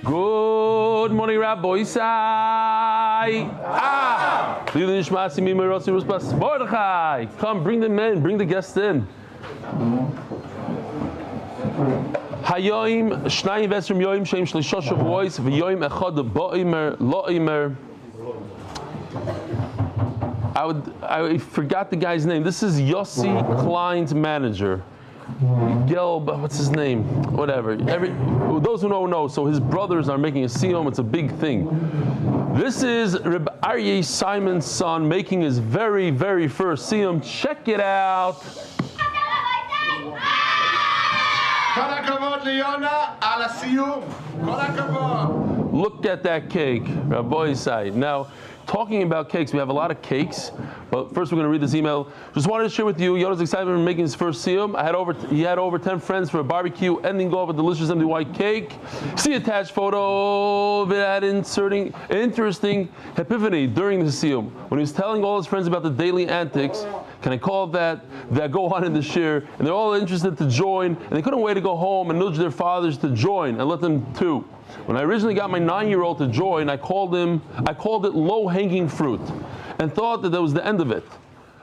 Good morning, Rabbi Isai. Leah Nishmasi Mimerosi Ruspas Mordechai. Come, bring them in, bring the guests in. Hayoim Shnayim Vesrim Yoim Shem Shlisha Shevuos V'Yoim Echad Ba'imer Lo'imer. I forgot the guy's name. This is Yossi Klein's manager. Gelb, what's his name? Whatever. Those who know. So his brothers are making a siyum. It's a big thing. This is Reb Aryeh Simon's son making his very, very first siyum. Check it out. Look at that cake, Rabbi side. Now, talking about cakes, we have a lot of cakes, but first we're going to read this email. Just wanted to share with you, Yoda's excitement for making his first siyum. He had over 10 friends for a barbecue, ending off with a delicious MDY cake. See attached photo of it at inserting an interesting epiphany during the siyum. When he was telling all his friends about the daily antics, can I call it that go on in the shir, and they're all interested to join, and they couldn't wait to go home and nudge their fathers to join and let them too. When I originally got my 9-year-old to join, I called it low-hanging fruit and thought that was the end of it.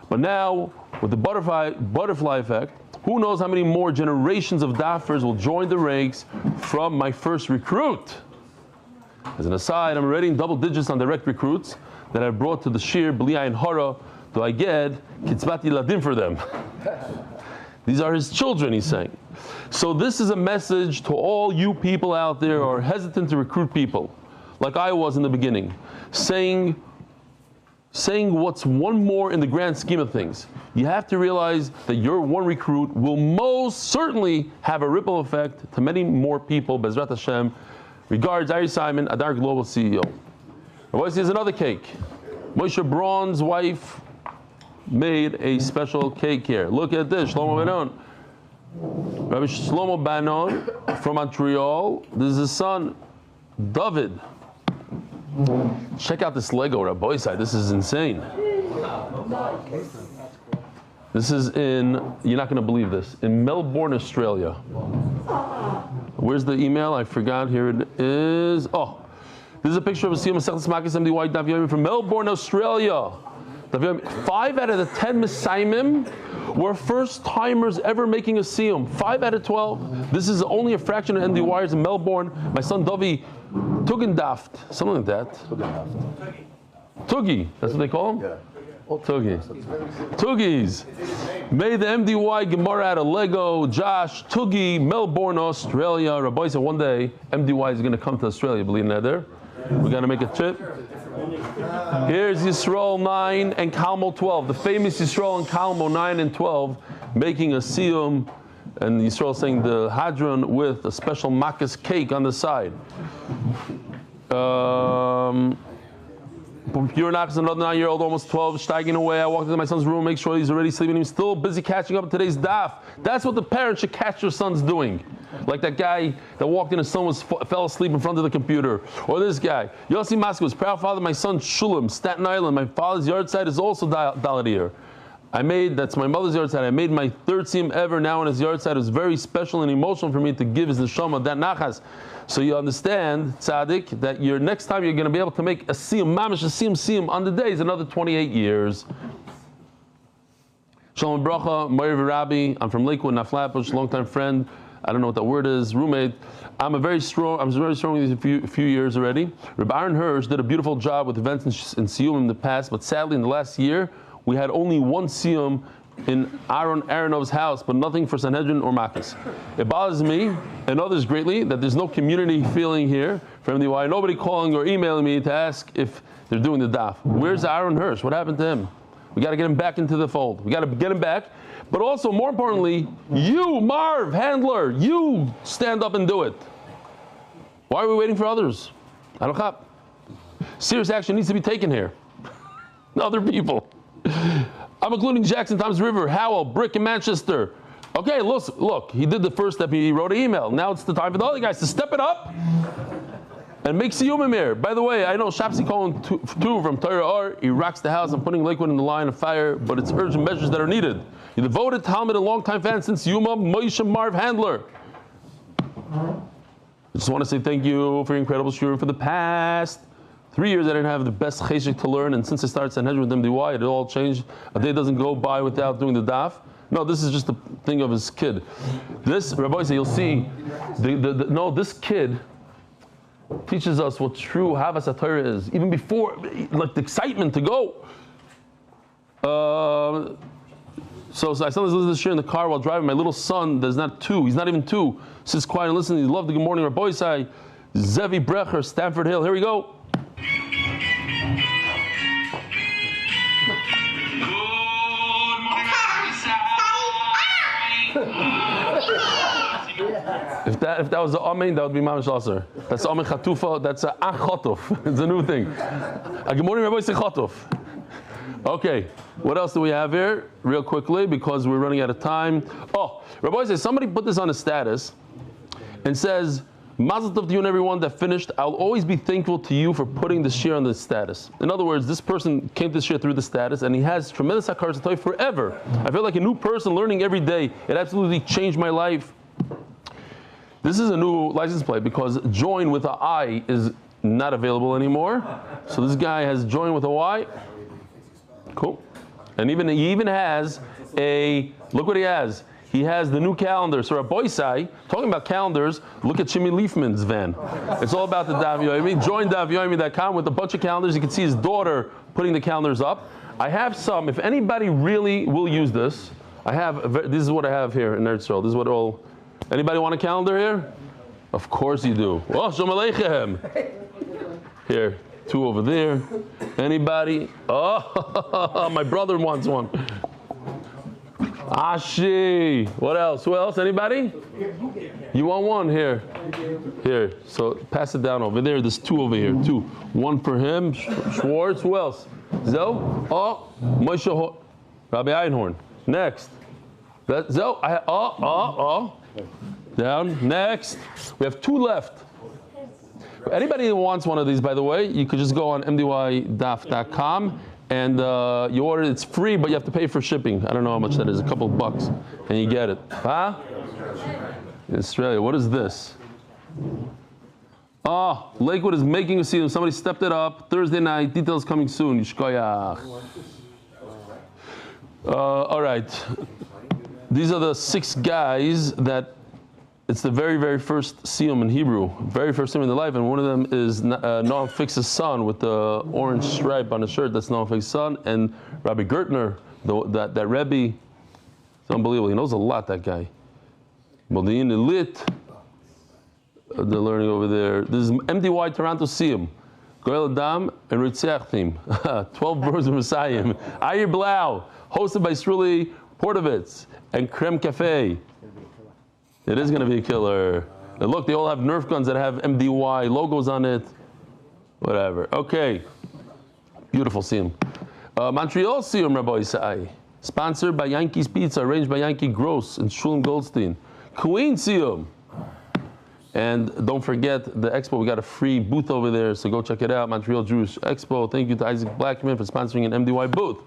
But now, with the butterfly effect, who knows how many more generations of daffers will join the ranks from my first recruit. As an aside, I'm already in double digits on direct recruits that I brought to the shir, b'li ayin hara, do I get kitzvat yiladim for them. These are his children, he's saying. So this is a message to all you people out there who are hesitant to recruit people, like I was in the beginning, saying what's one more in the grand scheme of things. You have to realize that your one recruit will most certainly have a ripple effect to many more people. Bezrat Hashem. Regards, Ari Simon, Adar Global CEO. Rabbi says another cake. Moshe Braun's wife made a special cake here. Look at this, Shlomo Banon. Rabbi Shlomo Banon from Montreal. This is his son, David. Check out this Lego, Rabbi side. This is insane. This is in, you're not going to believe this, in Melbourne, Australia. Where's the email? I forgot. Here it is. Oh, this is a picture of a Siyum Masechet Makis MDY Daf Yomi from Melbourne, Australia. 5 out of the 10 Messiahim were first timers ever making a siyum. 5 out of 12. This is only a fraction of MDYers in Melbourne. My son Dovi Tugendaft, something like that. Tugi, that's what they call him? Yeah. Tugi. Tugis. Made the MDY Gemara out of Lego. Josh Tugi, Melbourne, Australia. Rabbi said one day MDY is going to come to Australia, believe that there. We're going to make a trip. Here's Yisrael 9 and Kalmo 12. The famous Yisrael and Kalmo 9 and 12 making a siyum, and Yisrael saying the hadron with a special makas cake on the side. Pure Nakas, another 9-year-old, almost 12, steiging away. I walked into my son's room, make sure he's already sleeping. He's still busy catching up on today's daf. That's what the parents should catch their sons doing. Like that guy that walked in, his son fell asleep in front of the computer. Or this guy. Yossi Moskowitz, proud father, my son Shulam, Staten Island. My father's Yarzeit is also Daladir. That's my mother's Yarzeit. I made my 3rd siyum ever now in his Yarzeit. It was very special and emotional for me to give his neshama that nachas. So you understand, Tzaddik, that next time you're going to be able to make a siyum, mamish, a siyum on the day is another 28 years. Shalom bracha, Meir Rabbi. I'm from Lakewood, Naflapush, longtime friend. I don't know what that word is, roommate. I'm very strong with these a few years already. Rabbi Aaron Hirsch did a beautiful job with events in siyum in the past, but sadly in the last year, we had only one siyum in Aaron Aronov's house, but nothing for Sanhedrin or Makis. It bothers me and others greatly that there's no community feeling here for MDY. Nobody calling or emailing me to ask if they're doing the daf. Where's Aaron Hirsch? What happened to him? We got to get him back into the fold. We got to get him back. But also, more importantly, you, Marv, handler, you stand up and do it. Why are we waiting for others? I don't know. Serious action needs to be taken here. Other people. I'm including Jackson, Toms River, Howell, Brick, and Manchester. Okay, look, he did the first step. He wrote an email. Now it's the time for the other guys to step it up and make siyumim here. By the way, I know Shapsi Cohen too from Torah R. He rocks the house. I'm putting Lakewood in the line of fire, but it's urgent measures that are needed. You're the devoted Talmud, a longtime fan since Yuma, Moshe Marv Handler. I just want to say thank you for your incredible shiur. For the past 3 years, I didn't have the best cheshik to learn, and since I started Sanhedrin with MDY, it all changed. A day doesn't go by without doing the daf. No, this is just the thing of his kid. This, Rabbi say, you'll see, this kid teaches us what true Havas HaTorah is, even before, like the excitement to go. So I sometimes listen to this shir in the car while driving. My little son, he's not even two, sits quiet and listens. He loves the Good Morning Rabbi Say, Zevi Brecher, Stanford Hill. Here we go. If that was the Amen, that would be Mamash Lasser. That's Amen Chatufa, that's a Chotuf. It's a new thing. Good morning, Rabbi Say Chotuf. Okay, what else do we have here? Real quickly, because we're running out of time. Oh, Rabbi says, somebody put this on a status and says, Mazel tov to you and everyone that finished. I'll always be thankful to you for putting the shir on the status. In other words, this person came to the shir through the status and he has tremendous hakaras hatov forever. I feel like a new person learning every day. It absolutely changed my life. This is a new license plate because join with an I is not available anymore. So this guy has join with a Y. Cool. And he even has look what he has. He has the new calendar. So Rabbi Say, talking about calendars, look at Shimmy Leafman's van. It's all about the Daf Yomi. Join DafYomi.com with a bunch of calendars. You can see his daughter putting the calendars up. I have some. If anybody really will use this, this is what I have here in Eretz Yisrael. This is what anybody want a calendar here? Of course you do. Oh, Shalom Aleichem. Here, 2 over there. Anybody? Oh, my brother wants one. Ashi. What else? Who else? Anybody? You want one? Here. Here. So pass it down over there. There's 2 over here. 2. 1 for him. Schwartz. Who else? Zo. Oh. Moshe. Rabbi Einhorn. Next. Zo. Down. Next. We have 2 left. Anybody who wants one of these, by the way, you could just go on MDYDaf.com and you order it. It's free, but you have to pay for shipping. I don't know how much that is, a couple of bucks, and you get it. Huh? In Australia. What is this? Oh, Lakewood is making a seal. Somebody stepped it up. Thursday night. Details coming soon. Yishkoyach. All right. These are the 6 guys that. It's the very, very first siyum in Hebrew, very first siyum in their life, and one of them is Noam Fix's son with the orange stripe on his shirt. That's Noam Fix's son, and Rabbi Gertner, that Rebbe, it's unbelievable. He knows a lot, that guy. Modi'in Elit, they're learning over there. This is MDY Toronto siyum, Goel Adam and Ritziach theme, 12 birds of Messiah, Ayer Blau, hosted by Sruli Portovitz and Creme Cafe. It is going to be a killer. And look, they all have Nerf guns that have MDY logos on it. Whatever. Okay. Beautiful siyum. Montreal siyum, Rabbi Say. Sponsored by Yankees Pizza, arranged by Yankee Gross and Shulem Goldstein. Queen siyum. And don't forget the expo. We got a free booth over there, so go check it out. Montreal Jewish Expo. Thank you to Isaac Blackman for sponsoring an MDY booth.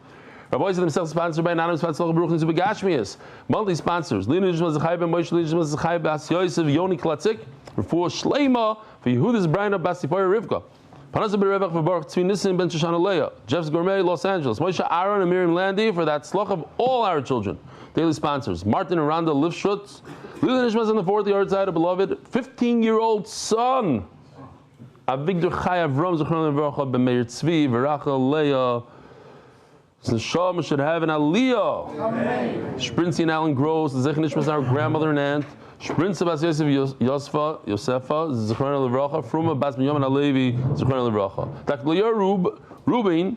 Rabbi Say themselves sponsored by anonymous sponsor bruchnius and begashmius. Monthly sponsors: Leah Zechariah ben Moshe Zechariah bas Yosef, Yoni Klestzick, Refuah Shelamah for Yehudit Brayna bas Rivka. Parnasa Birevach for Baruch, Tzvi Nissim ben Shoshana Leah. Jeff's Gourmet, Los Angeles. Moshe Aron Miriam Landy for that Hatzlacha of all our children. Daily sponsors: Martin and Rhonda Lifshutz. Leah Nishmas on the 4th Yarzeit, a beloved 15-year-old son. Aviegdor Avram Zechron ben Meir Tzvi, Rachel Leah. Shoshana should have an Aliyah. Shprintzy and Alan Gross, Zechariah was our grandmother and aunt. Shprintzy bas Yosef Yosefa, Zechariah Levrach, Fruma bas Miyam and Alevi, Zechariah Levrach. Dr. Leah Rubin,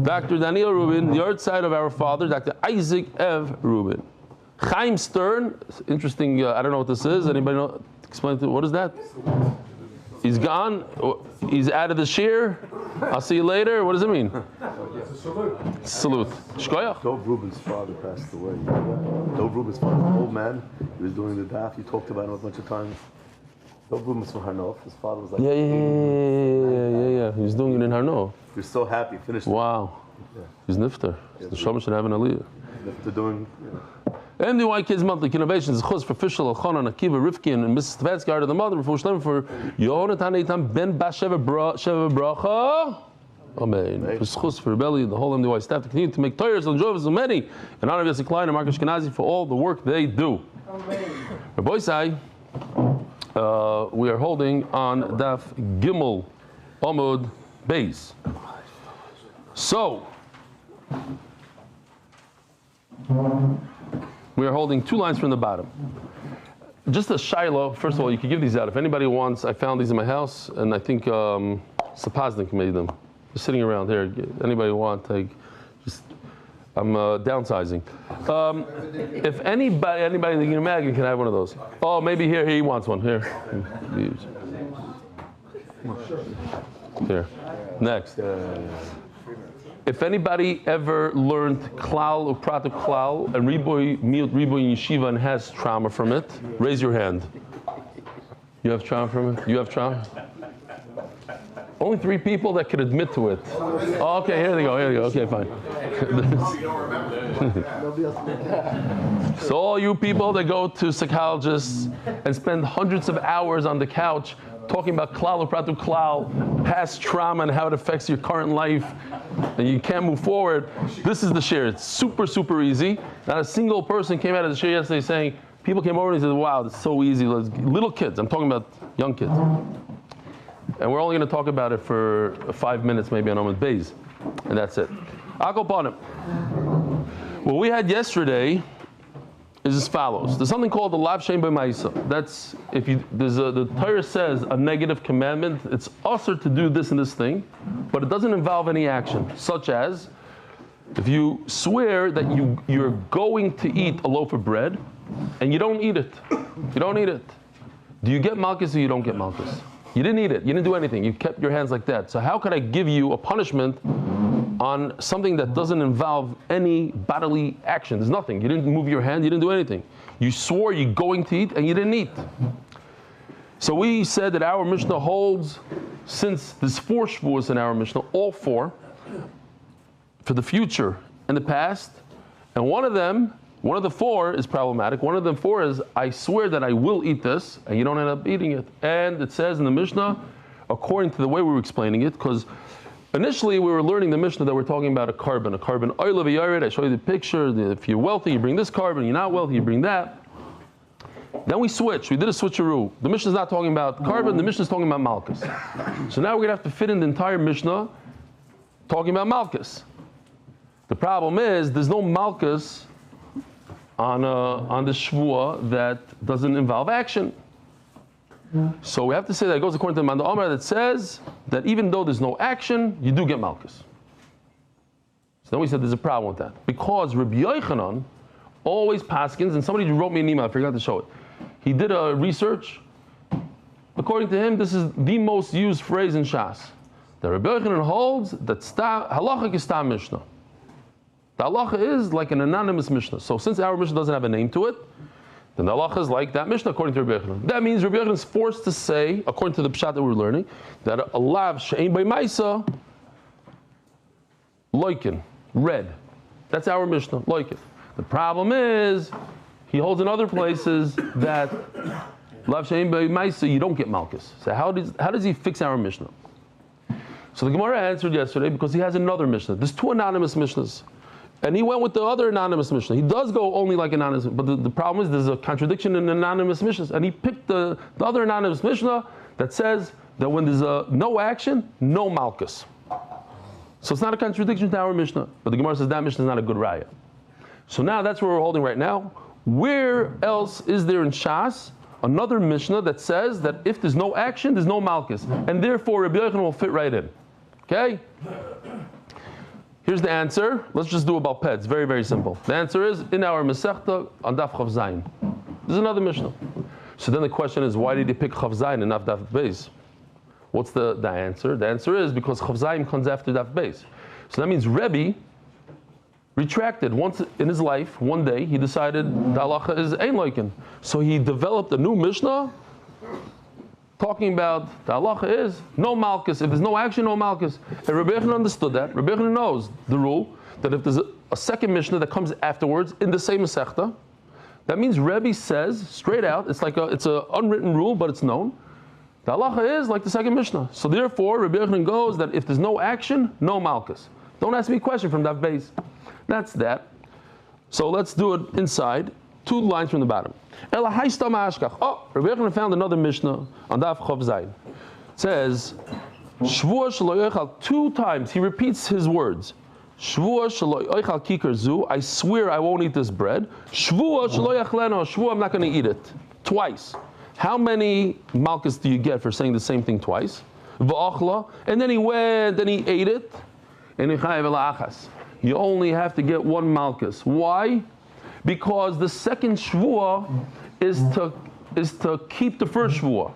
Dr. Daniel Rubin, the Yarzeit of our father, Dr. Isaac Ev Rubin. Chaim Stern, interesting, I don't know what this is. Anybody know? Explain to me, what is that? He's gone. He's out of the shir. I'll see you later. What does it mean? It's a salute. Salute. Shkoyach. Dov Rubin's father passed away. You know that? Dov Rubin's father, an old man. He was doing the daf. You talked about him a bunch of times. Dov Rubin's from Harnof. His father was like... Yeah. He was doing it in Harnof. He was so happy. Finished. Wow. Yeah. He's nifter. The Shama should have an aliyah. Nifter doing... MDY Kids Monthly Innovations Chus for official Elchanan, Akiva, Rivki, and Mrs. Stefansky are the mother Refuah Shelamah for Yonatan Eitan Ben Bas Sheva Bracha. Amen. For Chus for Rebellion, the whole MDY staff to continue to make Torahs and Jovas and many in honor of Yosef Klein and Mark Ashkenazi for all the work they do. Rabbi Sai, we are holding on Daf Gimel Amud Beis. So, we are holding 2 lines from the bottom. Just a shiloh, first of all, you can give these out. If anybody wants, I found these in my house, and I think Sapaznik made them. They're sitting around here. Anybody want, I'm downsizing. If anybody in the magazine can have one of those. Oh, maybe here, he wants one. Here. Here. Next. If anybody ever learned klal, upratuk klal, and riboy yeshiva and has trauma from it, raise your hand. You have trauma from it? You have trauma? Only 3 people that could admit to it. Oh, okay, here they go. Okay, fine. So all you people that go to psychologists and spend hundreds of hours on the couch talking about klal, upratuk klal, past trauma and how it affects your current life, and you can't move forward, this is the share. It's super, super easy. Not a single person came out of the share yesterday saying, people came over and said, wow, it's so easy. Little kids, I'm talking about young kids. And we're only going to talk about it for 5 minutes maybe on Amud Beis, and that's it. I'll go upon it. What we had yesterday is as follows. There's something called the lav shein b'maisa. That's, the Torah says a negative commandment, it's usher to do this and this thing, but it doesn't involve any action, such as if you swear that you're going to eat a loaf of bread and you don't eat it. You don't eat it. Do you get malchus or you don't get malchus? You didn't eat it. You didn't do anything. You kept your hands like that. So how could I give you a punishment on something that doesn't involve any bodily action? There's nothing. You didn't move your hand. You didn't do anything. You swore you're going to eat and you didn't eat. So we said that our Mishnah holds, since there's 4 Shevuos in our Mishnah, all 4, for the future and the past, and one of the 4 is problematic. One of the 4 is, I swear that I will eat this, and you don't end up eating it. And it says in the Mishnah, according to the way we were explaining it, because initially we were learning the Mishnah that we're talking about a carbon oil of a Yarzeit. I show you the picture. If you're wealthy, you bring this carbon. You're not wealthy, you bring that. Then we switched. We did a switcheroo. The Mishnah is not talking about carbon. The Mishnah is talking about malchus. So now we're going to have to fit in the entire Mishnah talking about malchus. The problem is there's no malchus on the Shevuah that doesn't involve action. So we have to say that it goes according to the Manda Omer that says that even though there's no action, you do get malchus. So then we said there's a problem with that. Because Rabbi Yochanan always paskins, and somebody wrote me an email, I forgot to show it. He did a research. According to him, this is the most used phrase in Shas. The Rabbi Yochanan holds that halacha is stam Mishnah. The halacha is like an anonymous Mishnah. So since our Mishnah doesn't have a name to it, then the halacha is like that Mishnah according to Rabbi Yochanan. That means Rabbi Yochanan is forced to say, according to the pshat that we're learning, that a lav she'ein b'maisa, loikin, red. That's our Mishnah, loikin. The problem is, he holds in other places that lav she'ein b'maisa, you don't get malchus. So how does he fix our Mishnah? So the Gemara answered yesterday because he has another Mishnah. There's 2 anonymous Mishnahs. And he went with the other anonymous Mishnah. He does go only like anonymous, but the problem is there's a contradiction in anonymous Mishnahs. And he picked the other anonymous Mishnah that says that when there's no action, no malchus. So it's not a contradiction to our Mishnah. But the Gemara says that Mishnah is not a good raya. So now that's where we're holding right now. Where else is there in Shas another Mishnah that says that if there's no action, there's no malchus? And therefore Rabbi Yochanan will fit right in. Okay? Here's the answer. Let's just do about pets. Very, very simple. The answer is in our Masechta on Daf Chav Zayin. There's another Mishnah. So then the question is, why did he pick Chav Zayin and not Daf Beis? What's the answer? The answer is because Chav Zayin comes after Daf Beis. So that means Rebbe retracted. Once in his life, one day, he decided the halacha is ein loikin. So he developed a new Mishnah talking about the halacha is no malchus. If there's no action, no malchus. And Rabbi Yochanan understood that. Rabbi Yochanan knows the rule that if there's a second Mishnah that comes afterwards in the same Masechta, That means Rebbe says straight out, it's an unwritten rule, but it's known. The halacha is like the second Mishnah. So therefore, Rabbi Yochanan goes that if there's no action, no malchus. Don't ask me a question from Daf Beis. That's that. So let's do it inside. 2 lines from the bottom. Oh, Rabbi Yochanan found another Mishnah on Daf Chav Zayin. It says, Shevuos shelo yochal, 2 times. He repeats his words. Shevuos shelo yochal kikar zu, I swear I won't eat this bread. Shevuos shelo yachleno, Shevuos I'm not going to eat it. Twice. How many malchus do you get for saying the same thing twice? V'achla, and then he went and he ate it. And you only have to get 1 malchus. Why? Because the second shvuah is to keep the first shvuah.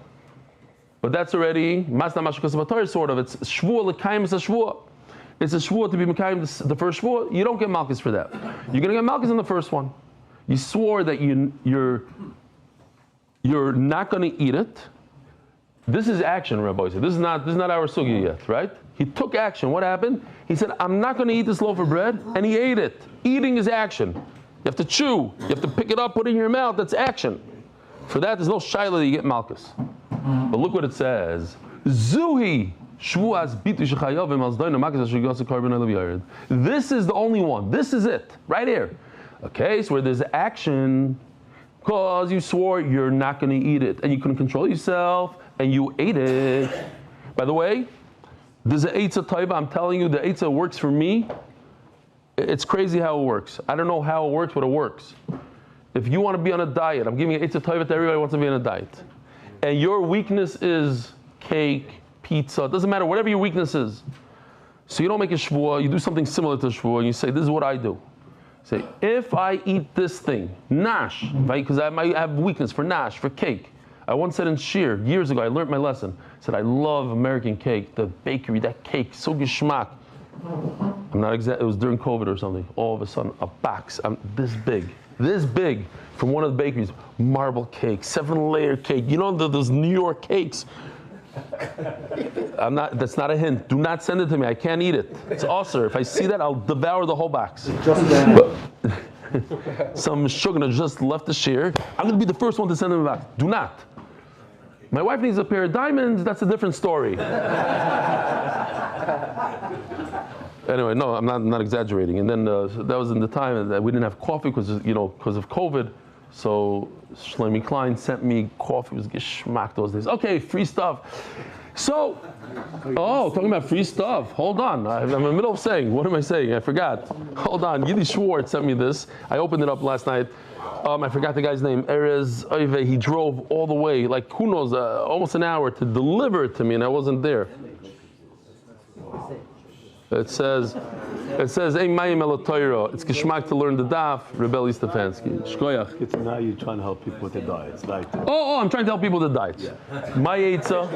But that's already masna mashkas sort of. It's shvuah l'kaim is a shvuah. It's a shvuah to be mekayim the first shvuah. You don't get malchus for that. You're going to get malchus in the first one. You swore that you're not going to eat it. This is action, Rabbi said. This is not our sugya yet, right? He took action. What happened? He said, I'm not going to eat this loaf of bread, and he ate it. Eating is action. You have to chew. You have to pick it up, put it in your mouth. That's action. For that, there's no shaila that you get malchus. But look what it says. Zuhi shvuas bitu shechayavim al zdayin malchus shigasa carbon olav. This is the only one. This is it, right here. A case where there's action because you swore you're not going to eat it, and you couldn't control yourself, and you ate it. By the way, there's an Eitzah Taiva. I'm telling you, the Eitzah works for me. It's crazy how it works. I don't know how it works, but it works. If you want to be on a diet, I'm giving an Eitzah Taiva to everybody who wants to be on a diet. And your weakness is cake, pizza, it doesn't matter, whatever your weakness is. So you don't make a shvuah, you do something similar to a shvuah, and you say, this is what I do. Say, if I eat this thing, nash, because I might have weakness for nash, for cake. I once said in Shir, years ago, I learned my lesson. I said, I love American cake, the bakery, that cake, so geschmack. I'm not exact, it was during COVID or something. All of a sudden, a box, this big, from one of the bakeries, marble cake, 7-layer cake. You know those New York cakes? That's not a hint. Do not send it to me. I can't eat it. It's awesome. If I see that, I'll devour the whole box. Some Shoshana just left the share. I'm going to be the first one to send them back. Do not. My wife needs a pair of diamonds. That's a different story. Anyway, no, I'm not exaggerating. And then that was in the time that we didn't have coffee because of COVID. So Shlomi Klein sent me coffee. It was geschmack those days. Okay, free stuff. So, talking about free stuff. Hold on. I'm in the middle of saying. What am I saying? I forgot. Hold on. Yidi Schwartz sent me this. I opened it up last night. I forgot the guy's name. Erez Oive. He drove all the way, like who knows, almost an hour to deliver it to me, and I wasn't there. It says, "Ein mayim el Torah." It's geschmack to learn the daf. Eli Stefansky. Shkoyach. It's now you're trying to help people with their diets, right? I'm trying to help people with the diets. Yeah. My eitzah,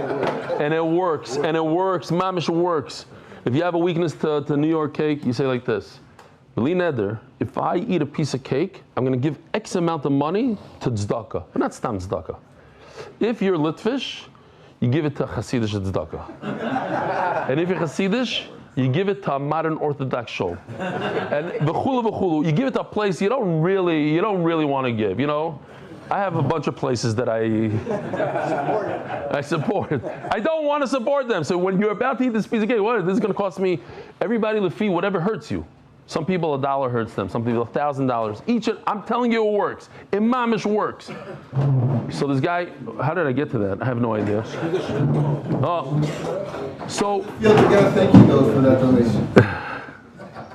and it works. Mamish works. If you have a weakness to New York cake, you say like this: B'li neder, if I eat a piece of cake, I'm going to give X amount of money to tzedakah, but not stam tzedakah. If you're Litvish, you give it to Hasidish tzedakah, and if you're Hasidish, you give it to a modern Orthodox shul, and v'chulu, you give it to a place you don't really want to give. You know, I have a bunch of places that I support. I don't want to support them. So when you're about to eat this piece of cake, this is going to cost me, everybody lefi, whatever hurts you. Some people $1 hurts them. Some people $1,000. I'm telling you, it works. Imamish works. So this guy, how did I get to that? I have no idea. So you have to get a thank you note for that donation.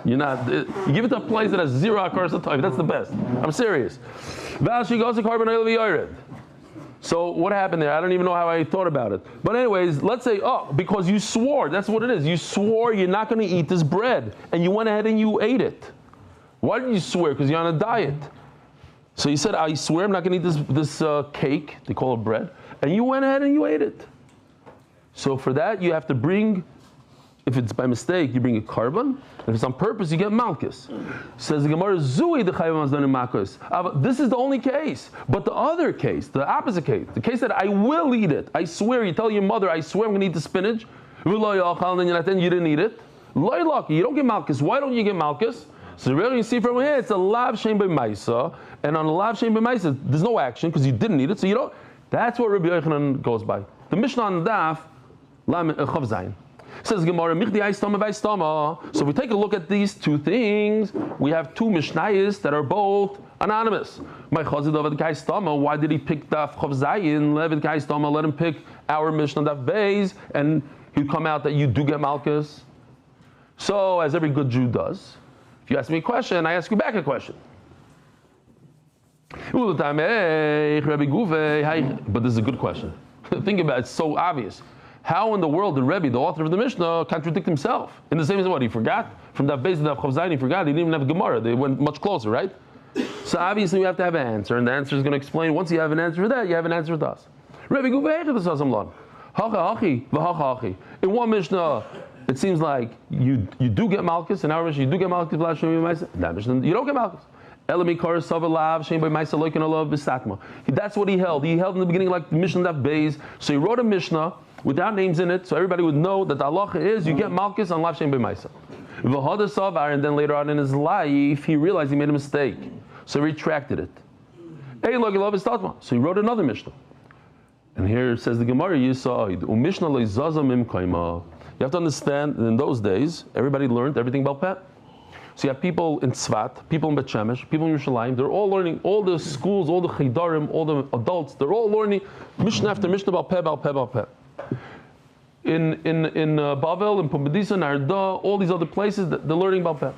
You give it to a place that has 0 akaras atayv. That's the best. I'm serious. So what happened there? I don't even know how I thought about it. But anyways, let's say, because you swore, that's what it is. You swore you're not going to eat this bread, and you went ahead and you ate it. Why did you swear? Because you're on a diet. So you said, I swear I'm not going to eat this cake, they call it bread, and you went ahead and you ate it. So for that, you have to bring, if it's by mistake, you bring a carbon. If it's on purpose, you get malchus. Says the Gemara, Zui the Chayim done in malchus. This is the only case. But the other case, the opposite case, the case that I will eat it, I swear, you tell your mother, I swear I'm going to eat the spinach, and then you didn't eat it. You don't get malchus. Why don't you get malchus? So really, you see from here, it's a lav shem by maisa, And on the Lav Shem B'maisa, there's no action because you didn't need it, so you don't. That's what Rabbi Yochanan goes by. The Mishnah on the Daf, Chav Zayin, says Gemara, Michdi Aistama Vaistama. So if we take a look at these two things, we have two Mishnayos that are both anonymous. My Chazid of the Kaistama, why did he pick Daf Chav Zayin? Levid Kaistama, let him pick our Mishnah Daf Beis, and he'd come out that you do get Malchus. So, as every good Jew does, if you ask me a question, I ask you back a question. But this is a good question. Think about it, it's so obvious. How in the world did Rebbe, the author of the Mishnah, contradict himself? In the same way, what, he forgot? From that base of Daf Chav Zayin, he forgot. He didn't even have a Gemara. They went much closer, right? So obviously we have to have an answer, and the answer is going to explain, once you have an answer for that, you have an answer for us. Rebbe in one Mishnah, it seems like you do get Malchus, in our Mishnah you do get Malchus, that Mishnah you don't get Malchus. That's what he held. He held in the beginning like the Mishnah Daf Beis. So he wrote a Mishnah without names in it, so everybody would know that the halacha is you get Malchus on Lav Shem B'maisa. And then later on in his life, he realized he made a mistake, so he retracted it. So he wrote another Mishnah. And here it says the Gemara, you have to understand that in those days, everybody learned everything about Peh. So you have people in Tzvat, people in Bet Shemesh, people in Yerushalayim. They're all learning, all the schools, all the Chidarim, all the adults. They're all learning Mishnah after Mishnah about Peh, about Peh, about Peh. In Bavel, in Pumbedisa, Narda, all these other places, they're learning about Peh.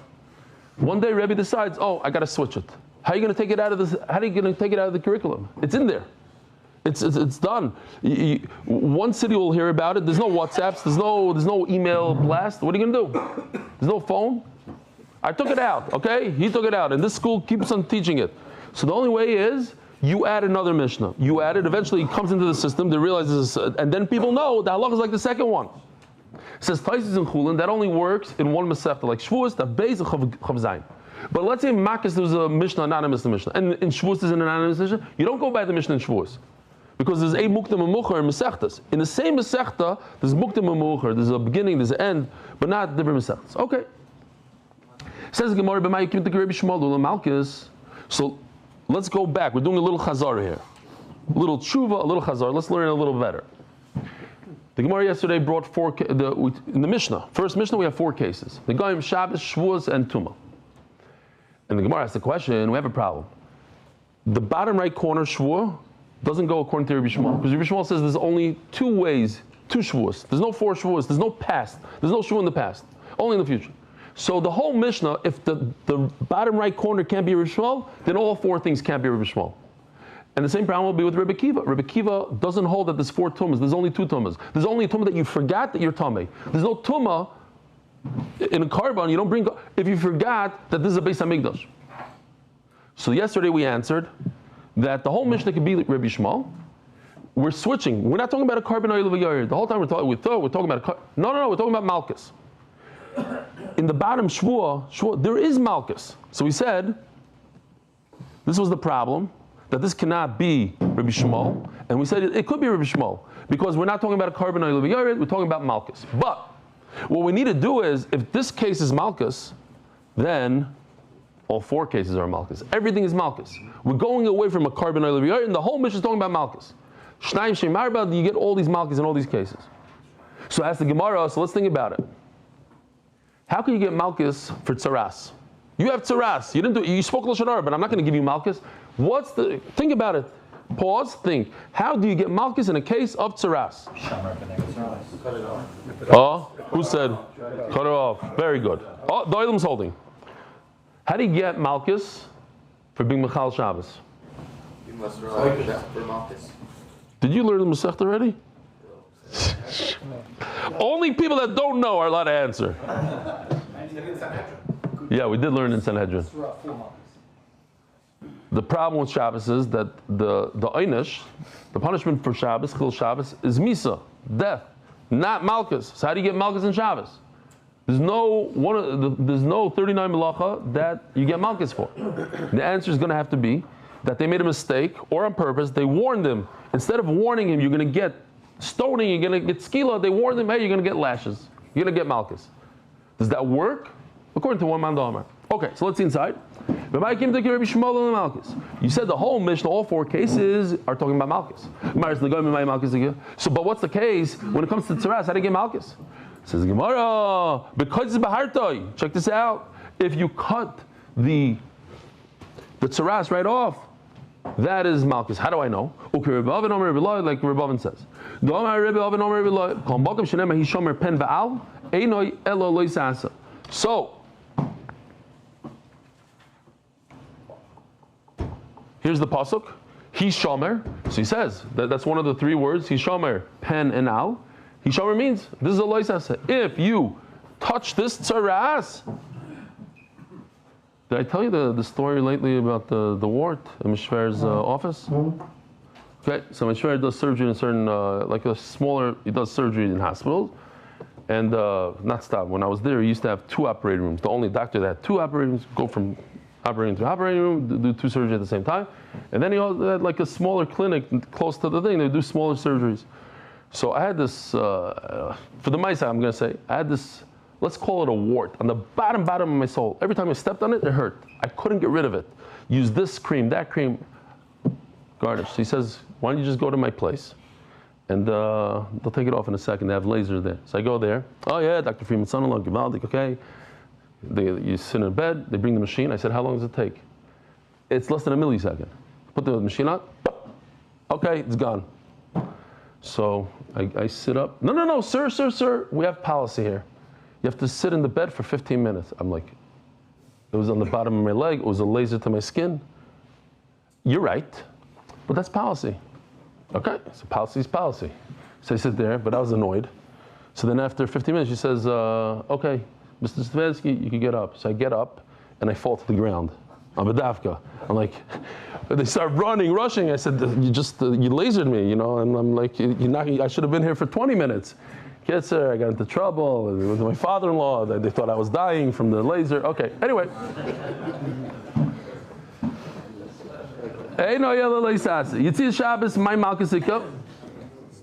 One day, Rebbe decides, oh, I got to switch it. How are you going to take it out of this? How are you going to take it out of the curriculum? It's in there. It's done. One city will hear about it. There's no WhatsApps. There's no email blast. What are you going to do? There's no phone. I took it out, okay? He took it out, and this school keeps on teaching it. So the only way is you add another Mishnah. You add it, eventually it comes into the system, they realize this, and then people know the halach is like the second one. It says Taisis and Chulin, that only works in one Masechta, like Shevuos, Daf Beis, and Chav Zayin. But let's say in Makkas there's a Mishnah, anonymous Mishnah, and in Shevuos there's an anonymous Mishnah, you don't go by the Mishnah in Shevuos. Because there's a Muktim and Mucher in Masechtas. In the same Masechta, there's Muktim and Mucher, there's a beginning, there's an end, but not different Masechtas. Okay. Says Gemara, Malchus. So let's go back. We're doing a little chazar here. A little tshuva, a little chazar. Let's learn a little better. The Gemara yesterday brought in the Mishnah. First Mishnah, we have 4 cases. The Goyim, Shabbos, Shevuos, and Tumah. And the Gemara asked the question, we have a problem. The bottom right corner, Shevuah, doesn't go according to Rabbi Shmuel. Because Rabbi Shmuel says there's only 2 ways, 2 Shevuos. There's no 4 Shevuos. There's no past. There's no Shevuah in the past. Only in the future. So the whole Mishnah, if the bottom right corner can't be Rabbi Shmuel, then all 4 things can't be Rabbi Shmuel. And the same problem will be with Rebbe Kiva. Rebbe Kiva doesn't hold that there's 4 tumas. There's only 2 tumas. There's only a tumah that you forgot that you're tamei. There's no tumah in a carbon. You don't bring if you forgot that this is a Beis Hamikdash. So yesterday we answered that the whole Mishnah could be Rabbi Shmuel. We're switching. We're not talking about a carbon oil of a yard. The whole time we're talking about a no, we're talking about Malchus. In the bottom Shevuah, there is Malchus. So we said, this was the problem, that this cannot be Rabbi Shmuel, and we said it could be Rabbi Shmuel, because we're not talking about a carbon oil of a yard, we're talking about Malchus. But what we need to do is, if this case is Malchus, then all 4 cases are Malchus. Everything is Malchus. We're going away from a carbon oil of a yard, and the whole mission is talking about Malchus. Shnayim Shem Arba, you get all these Malchus in all these cases. So as the Gemara, so let's think about it. How can you get Malchus for tzaras? You have tzaras. You spoke Lashon Hara, but I'm not going to give you Malchus. Think about it. Pause, think. How do you get Malchus in a case of tzaras? Oh, who said? Cut it off. Very good. Oh, Doilim's holding. How do you get Malchus for being Mechal Shabbos? You must for Malchus. Did you learn the Masechta already? Only people that don't know are allowed to answer. Yeah, we did learn in Sanhedrin. The problem with Shabbos is that the Einish, the punishment for Shabbos, Chil Shabbos, is Misa, death, not Malchus. So how do you get Malchus in Shabbos? There's no 39 Melacha that you get Malchus for. The answer is going to have to be that they made a mistake, or on purpose, they warned him. Instead of warning him, you're going to get stoning, you're going to get skila, they warned him, hey, you're going to get lashes. You're going to get Malchus. Does that work? According to one man Damar. Okay, so let's see inside. You said the whole Mishnah, all 4 cases are talking about Malchus. So, but what's the case when it comes to Tzaras? How do you get Malchus? Says Gemara, because it's Bahartoi. Check this out. If you cut the Tzaras right off, that is Malchus. How do I know? Like Rebavin says. So, here's the pasuk. He's shomer. So he says that's one of the 3 words. He's shomer, pen and al. He shomer means this is a loisasa. If you touch this tzaras. Did I tell you the story lately about the wart in Mishver's office? Okay, so Mishver does surgery in a certain, like a smaller, he does surgery in hospitals. And not stop. When I was there, he used to have 2 operating rooms. The only doctor that had 2 operating rooms, go from operating to operating room, do 2 surgeries at the same time. And then he also had like a smaller clinic close to the thing. They do smaller surgeries. So I had this, for the mice, I'm going to say, I had this, let's call it a wart on the bottom of my soul. Every time I stepped on it, it hurt. I couldn't get rid of it. Use this cream, that cream, garnish. So he says, why don't you just go to my place? And they'll take it off in a second. They have lasers there. So I go there. Oh yeah, Dr. Freeman's son-in-law, Givaldik, okay. You sit in bed, they bring the machine. I said, how long does it take? It's less than a millisecond. Put the machine on. Okay, it's gone. So I sit up. No, sir. We have policy here. You have to sit in the bed for 15 minutes. I'm like, it was on the bottom of my leg. It was a laser to my skin. You're right, but that's policy. Okay, so policy is policy. So I sit there, but I was annoyed. So then after 15 minutes, she says, okay, Mr. Stefansky, you can get up. So I get up, and I fall to the ground. I'm a dafka. I'm like, they start running, rushing. I said, you lasered me, and I'm like, I should have been here for 20 minutes. Yes, sir, I got into trouble with my father-in-law. They thought I was dying from the laser. Okay, anyway.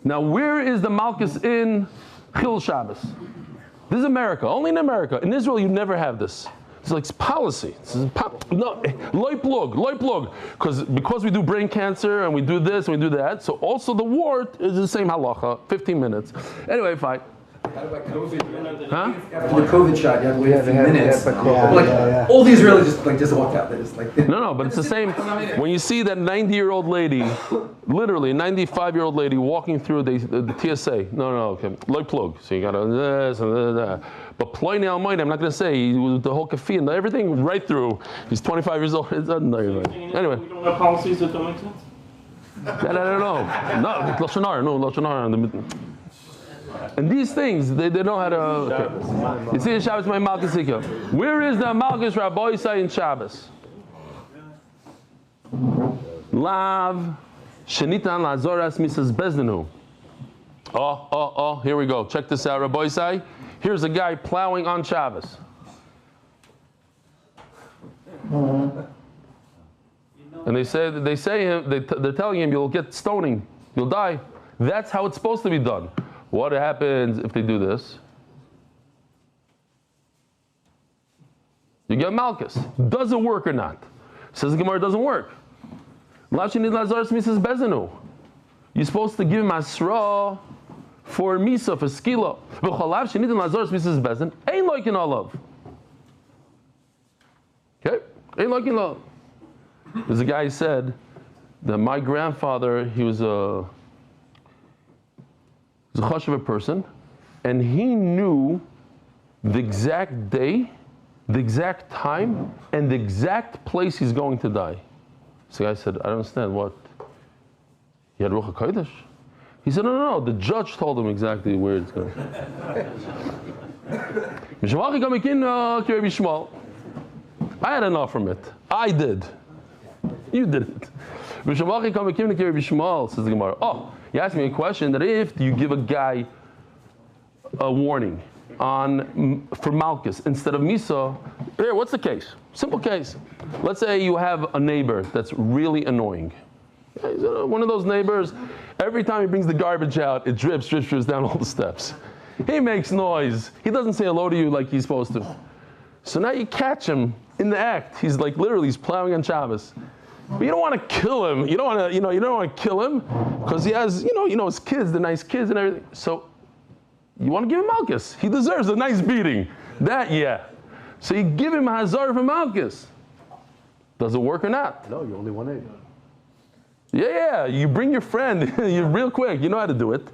Now, where is the Malchus in Chil Shabbos? This is America, only in America. In Israel, you never have this. It's like policy. No, loy plug. Because we do brain cancer and we do this and we do that, so also the wart is the same halacha, 15 minutes. Anyway, fine. Huh? For the COVID shot, you have to wait 15 minutes. All the Israelis just walked out. They just No, but it's the same. When you see that 90-year-old lady, literally 95-year-old lady walking through the TSA. Okay. Loy plug. So you got this and that. But Ployne Almighty, I'm not going to say the whole kafir and everything right through. He's 25 years old. It doesn't know anything. Anyway. We don't have policies that don't make sense? I don't know. No, Shoshana. And these things, they know how to. Okay. You see in Shabbos, my Malchus Sikha. Where is the Malchus Rabbi say in Shabbos? Lav Shenitan Lazoras Mrs. Bezdenu. Oh, here we go. Check this out, Rabbi say. Here's a guy plowing on Shabbos. And they're telling him you'll get stoning, you'll die. That's how it's supposed to be done. What happens if they do this? You get Malchus. Does it work or not? Says the Gemara, it doesn't work. You're supposed to give him asra for misa, for skila. Ain't like in olive. Okay? Ain't like in olive. There's a guy who said that my grandfather, he was a chashuv person, and he knew the exact day, the exact time, and the exact place he's going to die. So the guy said, I don't understand, what? He had Ruach HaKodesh? He said, no, the judge told him exactly where it's going. I had enough from it. I did. You didn't. Says the Gemara. Oh, you asked me a question that if you give a guy a warning for Malchus instead of Misa, here, what's the case? Simple case. Let's say you have a neighbor that's really annoying. He's one of those neighbors, every time he brings the garbage out, it drips down all the steps. He makes noise. He doesn't say hello to you like he's supposed to. So now you catch him in the act. He's like literally he's plowing on Shabbos. But you don't want to kill him. You don't want to kill him because he has, his kids, the nice kids and everything. So you want to give him Malchus. He deserves a nice beating. That, yeah. So you give him Hazar for Malchus. Does it work or not? No, you only want 8. Yeah. You bring your friend. You're real quick. You know how to do it.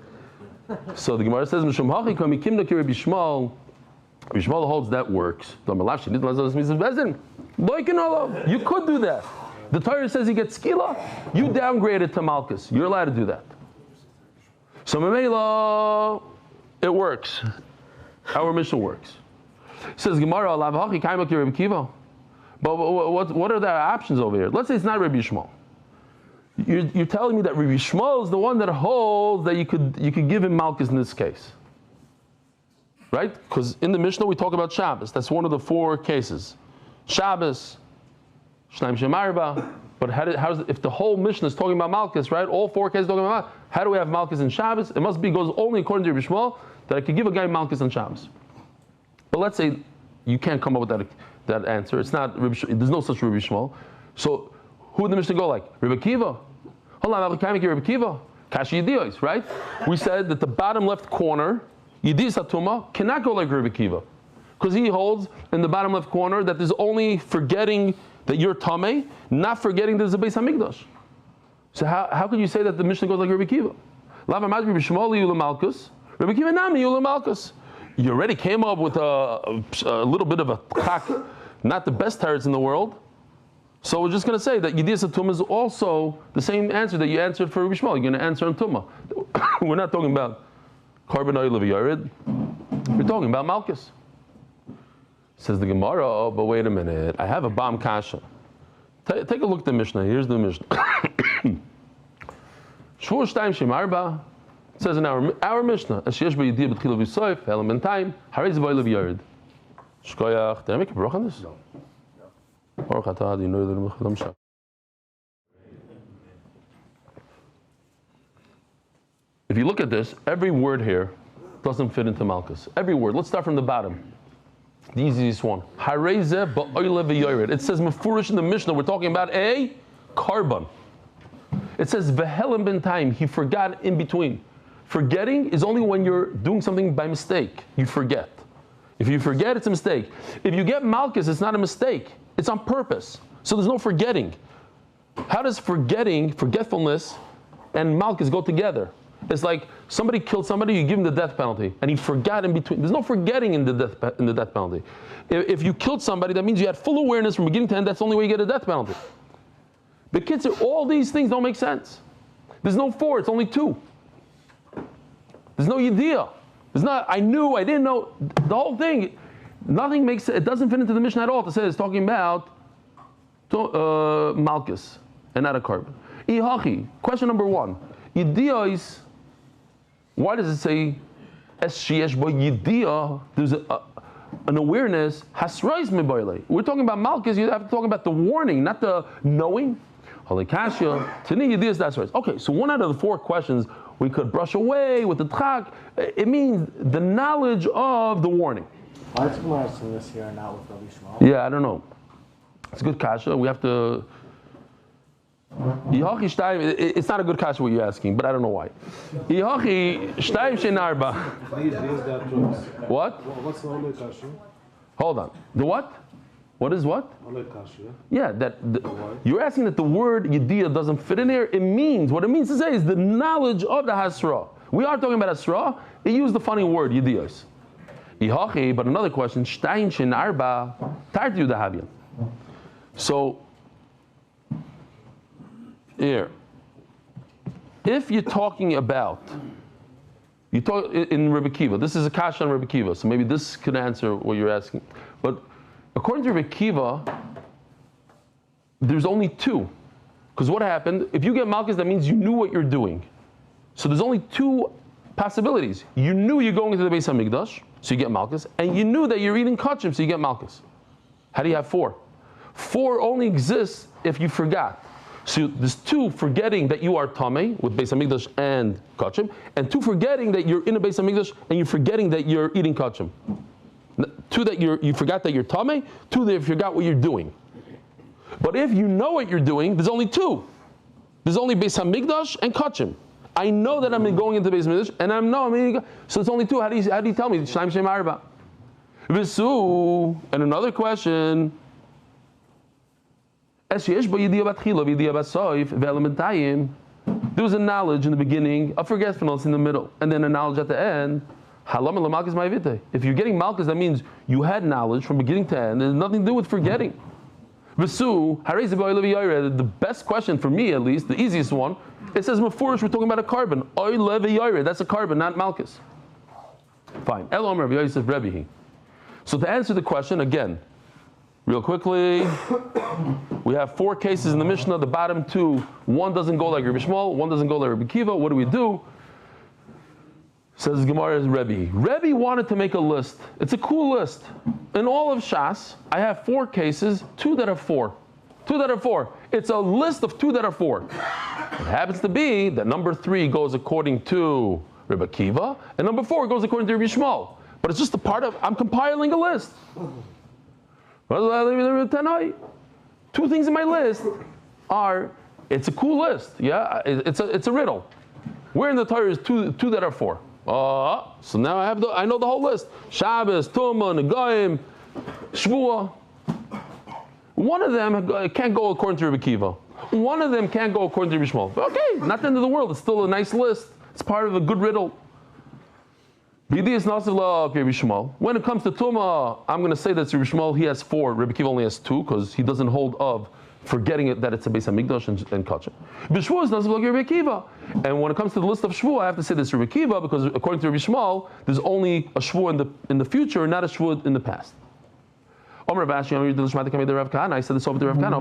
So the Gemara says, Bishmal holds that works. You could do that. The Torah says he gets skila. You downgrade it to Malchus. You're allowed to do that. So Mamela, it works. Our mission works. It says Gemara, but what are the options over here? Let's say it's not Rabbi Yishmael. You're telling me that Rabbi Yishmael is the one that holds that you could give him Malchus in this case. Right? Because in the Mishnah we talk about Shabbos. That's one of the 4 cases. Shabbos, Shnaim Shem Arba. But if the whole Mishnah is talking about Malchus, right? All 4 cases talking about Malchus. How do we have Malchus in Shabbos? It must be goes only according to Rabbi Yishmael that I could give a guy Malchus on Shabbos. But let's say you can't come up with that answer. It's not there's no such Rabbi Yishmael. So who would the Mishnah go like? Rabbi Akiva? Hold on, Rabbi Akiva. Kashi Yediyos, right? We said that the bottom left corner Yediyas Hatuma cannot go like Rabbi Akiva, because he holds in the bottom left corner that there's only forgetting that you're Tameh, not forgetting there's a Beis HaMikdash. So how could you say that the Mishnah goes like Rabbi Akiva? Lava Mad Rabbi Shmuel Yula Malchus, Rabbi Akiva Nami Yula Malchus. You already came up with a little bit of a chak, not the best teretz in the world. So we're just going to say that Yediyas Hatuma is also the same answer that you answered for Rabbi Shmuel. You're going to answer on Tumah. We're not talking about Carbon oil of Yarzeit. We're talking about Malchus. Says the Gemara, oh, but wait a minute. I have a bomb kasha. Take a look at the Mishnah. Here's the Mishnah. Shevuos 2 Shem Arba. It says in our Mishnah, as sheyesh b'yediyah b'tchila v'soif, element time, harei z'voil of Yarzeit. Shkoyach. Did I make a bruch on this? No. Baruch atah Yoni Klestzick. If you look at this, every word here doesn't fit into Malchus. Every word. Let's start from the bottom. The easiest one. Hareze ba'oile v'yored. It says mefurish in the Mishnah. We're talking about a carbon. It says v'helim ben time. He forgot in between. Forgetting is only when you're doing something by mistake. You forget. If you forget, it's a mistake. If you get Malchus, it's not a mistake. It's on purpose. So there's no forgetting. How does forgetfulness, and Malchus go together? It's like somebody killed somebody, you give him the death penalty, and he forgot in between. There's no forgetting in the death penalty. If you killed somebody, that means you had full awareness from beginning to end. That's the only way you get a death penalty. The kids are all these things don't make sense. There's no 4, it's only 2. There's no idea. There's not. I knew, I didn't know. The whole thing, nothing makes it. It doesn't fit into the Mishnah at all. To say it's talking about Malchus and not a carbon. Ihachi. Question number 1. Idea is. Why does it say es sheyesh bo yidiyah? There's an awareness. Hasrais mebayle. We're talking about Malchus. You have to talk about the warning, not the knowing. Halikashya tani yidiyah. That's right. Okay, so 1 out of the 4 questions we could brush away with the tchak. It means the knowledge of the warning. Why is Gemara saying this here and not with Rabbi Shmuel? Yeah, I don't know. It's a good kasha. We have to. It's not a good kasha what you're asking, but I don't know why. What? What's the only kasha? Hold on. The what? What is what? Yeah, you're asking that the word yediyah doesn't fit in here. It means, what it means to say is the knowledge of the hasra. We are talking about hasra. It used the funny word yediyos. But another question, shtayin shen arba tartiu dahavyan. So, here, if you're talking about, you talk in Rebbe Kiva, this is a kasha on Rebbe Kiva, so maybe this could answer what you're asking. But according to Rebbe Kiva, there's only 2. Because what happened, if you get Malchus, that means you knew what you're doing. So there's only 2 possibilities. You knew you're going into the Beis HaMikdash, so you get Malchus, and you knew that you're eating kachim, so you get Malchus. How do you have 4? 4 only exists if you forgot. So there's 2 forgetting that you are Tameh with Beis HaMikdash and Kachim, and 2 forgetting that you're in a Beis HaMikdash and you're forgetting that you're eating Kachim. Two, that you forgot that you're tamei. Two, that you forgot what you're doing. But if you know what you're doing, there's only two. There's only Beis Hamikdash and Kachim. I know that I'm going into Beis Hamikdash, and I'm so it's only two. How do you tell me? Shnaim Shem Arba. V'su, and another question. There was a knowledge in the beginning, a forgetfulness in the middle, and then a knowledge at the end. If you're getting malchus, that means you had knowledge from beginning to end. There's nothing to do with forgetting. The best question for me, at least, the easiest one, it says Mefurish, we're talking about a carbon. That's a carbon, not malchus. Fine. So to answer the question, again, real quickly, we have 4 cases in the Mishnah. The bottom 2, one doesn't go like Rabbi Shmuel, one doesn't go like Rabbi Kiva. What do? Says Gemara's Rebbe. Rebbe wanted to make a list. It's a cool list. In all of Shas, I have 4 cases, 2 that are 4. 2 that are 4. It's a list of 2 that are 4. It happens to be that number 3 goes according to Rabbi Kiva, and number 4 goes according to Rabbi Shmuel. But it's just a part of, I'm compiling a list. 2 things in my list are, it's a cool list. Yeah, it's a riddle. Where in the Torah is 2 that are 4? So now I know the whole list. Shabbos, Tumah, Negaim, Shevuos. One of them can't go according to Rabbi Kiva. One of them can't go according to Rabbi Shmuel. Okay, not the end of the world. It's still a nice list. It's part of a good riddle. When it comes to Tumah, I'm going to say that Rabbi Shmuel, he has 4. Rabbi Kiva only has 2 because he doesn't hold of forgetting it that it's a Beis Hamikdash and Kachim. But Shevuos doesn't look at Rabbi Kiva. And when it comes to the list of Shevuos, I have to say this Rabbi Kiva because according to Rabbi Shmuel, there's only a Shevuos in the future, not a Shevuos in the past. And I said this over to Revkana.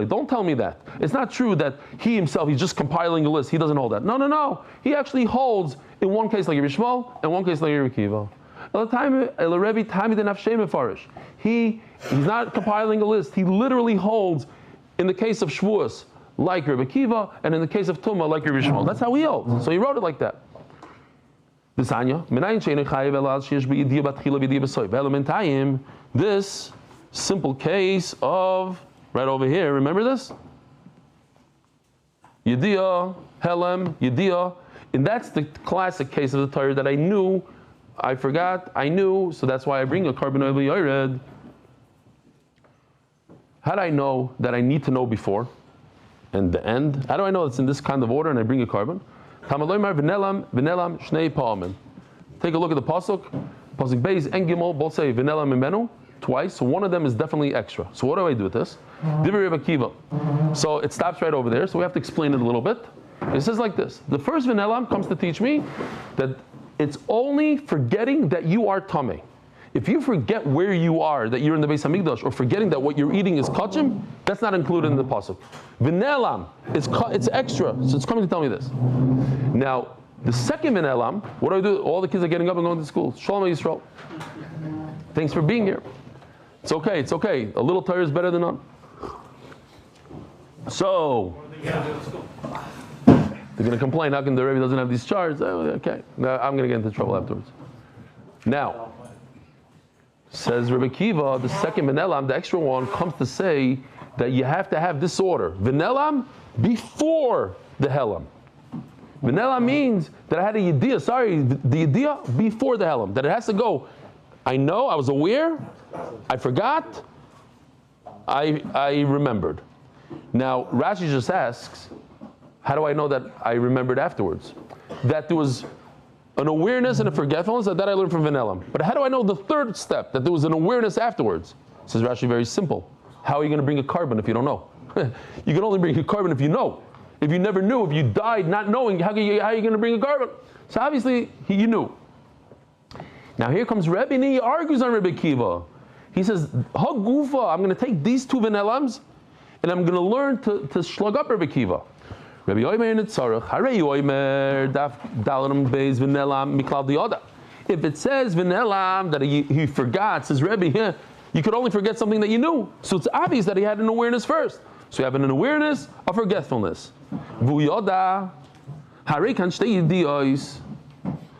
Don't tell me that. It's not true that he himself, he's just compiling a list. He doesn't hold that. No. He actually holds in one case like Rabbi Shmuel and one case like Rabbi Kiva. He's not compiling a list. He literally holds in the case of Shevuos like Rabbi Kiva and in the case of Tumah like Rabbi Shmuel. That's how he holds. So he wrote it like that. This simple case of, right over here, remember this? Yediyah, Helem, Yediyah. And that's the classic case of the Torah that I knew, I forgot, I knew, so that's why I bring a carbon oil yored. How do I know that I need to know before and the end? How do I know it's in this kind of order and I bring a carbon? Take a look at the pasuk. Pasuk Beis and Gimel both say v'nelam imenu twice. So one of them is definitely extra. So what do I do with this? Birevach Kiva. So it stops right over there. So we have to explain it a little bit. It says like this: the first v'nelam comes to teach me that it's only forgetting that you are tamei. If you forget where you are, that you're in the Beis Hamikdash, or forgetting that what you're eating is kachim, that's not included in the pasuk. V'nelam, it's extra, so it's coming to tell me this. Now, the second v'nelam, what do? All the kids are getting up and going to school. Shalom Yisrael. Thanks for being here. It's okay. A little Torah is better than none. So, they're going to complain, how come the Rebbe doesn't have these charts? Oh, okay, now I'm going to get into trouble afterwards. Now, says Rabbi Kiva, the second v'nelam, the extra one, comes to say that you have to have this order. V'nelam before the helam. V'nelam means that I had a yediyah, the yediyah before the helam. That it has to go, I know, I was aware, I forgot, I remembered. Now, Rashi just asks, how do I know that I remembered afterwards? That there was an awareness and a forgetfulness, that I learned from v'nelam. But how do I know the third step, that there was an awareness afterwards? Says Rashi, very simple. How are you going to bring a carbon if you don't know? You can only bring a carbon if you know. If you never knew, if you died not knowing, how are you going to bring a carbon? So obviously, you knew. Now here comes Rebbe, and he argues on Rebbe Kiva. He says, Hagufa, I'm going to take these 2 v'nelams, and I'm going to learn to slug up Rebbe Kiva. Rabbi Yomer Nitzarach, Harei Yomer, Daf Dalam Beis v'nelam miklal diyoda. If it says v'nelam that he forgot, says Rebbe, yeah, you could only forget something that you knew. So it's obvious that he had an awareness first. So you have an awareness of forgetfulness. V'yoda, Harei kan shtei yediyos.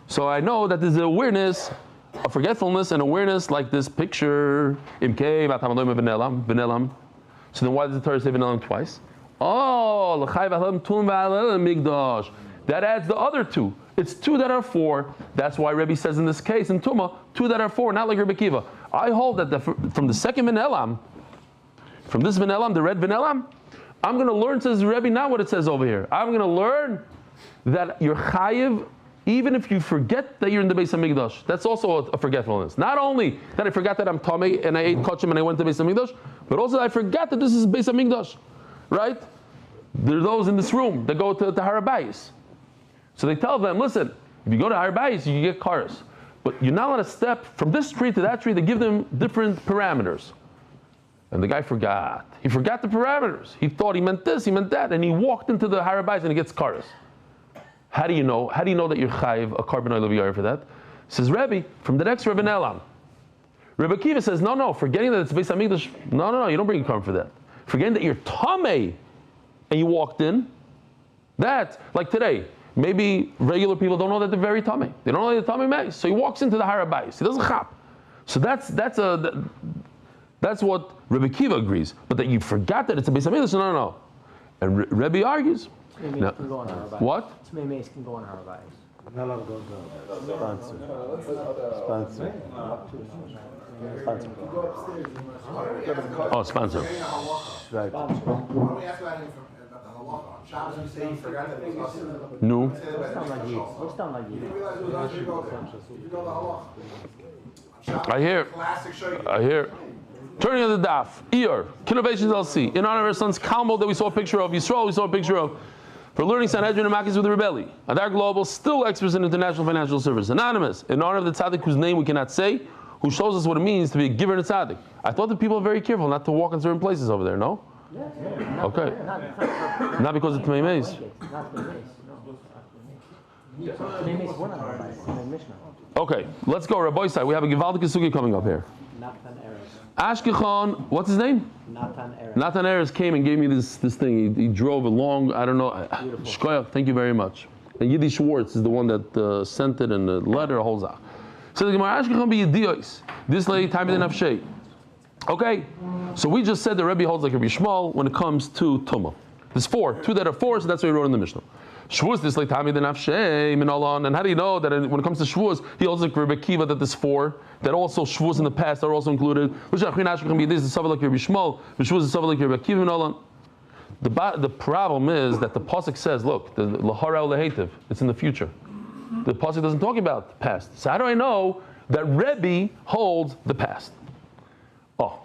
So I know that there's an awareness, a forgetfulness and awareness like this picture. So then why does the Torah say v'nelam twice? Oh, that adds the other two. It's two that are four. That's why Rebbe says in this case, in Tumah, two that are four, not like Rebbe Kiva. I hold that from the second v'nelam, from this v'nelam, the red v'nelam, I'm going to learn, says Rebbe, not what it says over here. I'm going to learn that you're chayiv, even if you forget that you're in the Beis HaMikdash. That's also a forgetfulness. Not only that I forgot that I'm Tomei and I ate kachim and I went to Beis HaMikdash, but also I forgot that this is Beis HaMikdash, right? There are those in this room that go to Har Bayis. So they tell them, listen, if you go to Har Bayis, you can get cars. But you're not allowed to step from this tree to that tree. They give them different parameters. And the guy forgot. He forgot the parameters. He thought he meant this, he meant that, and he walked into the Har Bayis and he gets cars. How do you know? How do you know that you're chayiv a carbon oil of yar for that? Says Rebbe, from the next Rebbe Nelam. Rebbe Kiva says, no, forgetting that it's Beis HaMikdash, no, you don't bring a carbon for that. Forgetting that you're tamei and you walked in, that, like today, maybe regular people don't know that they're very tamei. They don't know that they're tamei may. So he walks into the Har Bayis. He doesn't chap. So that's what Rebbe Kiva agrees. But that you forgot that it's a Beis HaMikdash, no. And Rebbe argues. Now, can go on Har Bayis. What? Tmei can go on Har Bayis. Oh, sponsor. Right. No. What's done like you? I hear. Turning on the daf. Ear. Innovations LC. In honor of our son's Kalmo that we saw a picture of. Yisrael we saw a picture of. For learning Sanhedrin and Makis with the Rebelli. Adar Global, still experts in international financial service. Anonymous. In honor of the tzaddik whose name we cannot say, who shows us what it means to be a giver and a tzaddik. I thought that people are very careful not to walk in certain places over there, no? Yeah. Okay. Not because of Tmei Meis. Not the Meis. No. Tmei Meis won on Har Bayis. Tmei Mishnah. Okay, let's go. Rabbi Side. We have a Givaldik Sugi coming up here. Nathan Eres. Ashkechon, what's his name? Nathan Eres. Nathan Eres came and gave me this thing. He drove a long, I don't know. Shkoyach, thank you very much. And Yiddi Schwartz is the one that sent it in the letter, holds out. So the Gemara, Ashkechon be Yiddios. This lady, time in Nafshay. Okay, so we just said the Rebbe holds like Rabbi Shmuel when it comes to Tumah. There's two that are four, so that's what he wrote in the Mishnah. Shavuos, this like Tami the Nafshay, Minalan. And how do you know that when it comes to Shavuos, he holds like Rebbe Kiva that there's four, that also Shavuos in the past are also included. This is Savah like Rabbi Shmuel, Shavuos is Savah like Rebbe Kiva, Minalan. The problem is that the pasuk says, look, the Lahara Lehetiv, it's in the future. The pasuk doesn't talk about the past. So how do I know that Rebbe holds the past? Oh,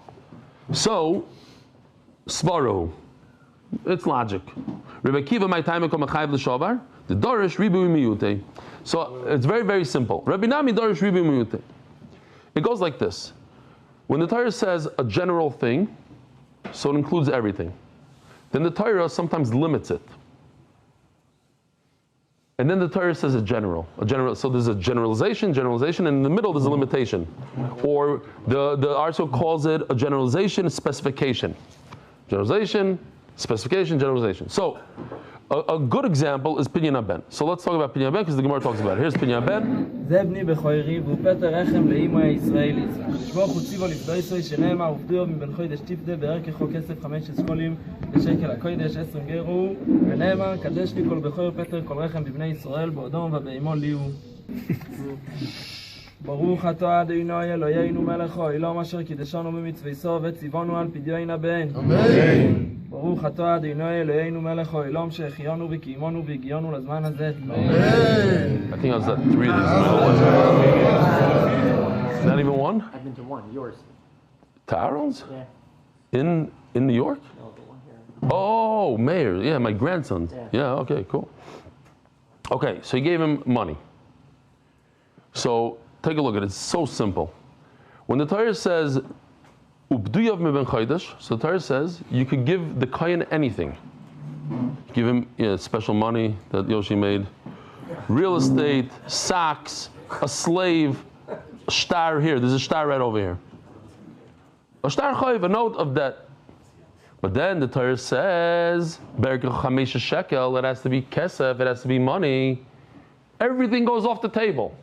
so Svaro, it's logic. Rebbe Kiva, my time come chayiv l'shavar. The dorish ribu miyute. So it's very, very simple. Rebbe Nami dorish ribu miyute. It goes like this: when the Torah says a general thing, so it includes everything. Then the Torah sometimes limits it. And then the Torah says a general. So there's a generalization, and in the middle there's a limitation. Or the article calls it a generalization, specification. Generalization, specification, generalization. So a good example is Pinyan Ben. So let's talk about Pinyan Ben because the Gemara talks about it. Here's Pinyan Ben. זבני בכוירי ופטר רחם לאימו הישראלית. שמו חוציבו לפדויסוי שנאמר עובדו מבן חוידש טיפדה בערכו כסף 5 שקלים לשקל הקוידש 10 גרו ונאמר קדש לי כל בכויר פטר כל רחם בבני ישראל באודום ובאימו ליהו. ברוך אתה אדוני אלוהינו מלכו אלוהים אשר קידשנו במצוותיו וציוונו על פדיון הבן. אמן. ברוך אתה אדוני אלוהינו מלכו אלוהים שהחיינו וקיימנו והגיענו לזמן הזה. I think I was at 3 of these. Not even one? I've been to one. Yours. To Aaron's? Yeah. In New York? No, the one here. Oh, Mayor. Yeah, my grandson. Yeah, okay, cool. Okay, so he gave him money. So take a look at it. It's so simple. When the Torah says, Ubduyav meben chaydash, so the Torah says you could give the kohen anything. Give him special money that Yoshi made, real estate, socks, a slave, a star here. There's a star right over here. A star chayiv, a note of that. But then the Torah says, Berkach Chamesh shekel, it has to be kesef, it has to be money. everything goes off the table.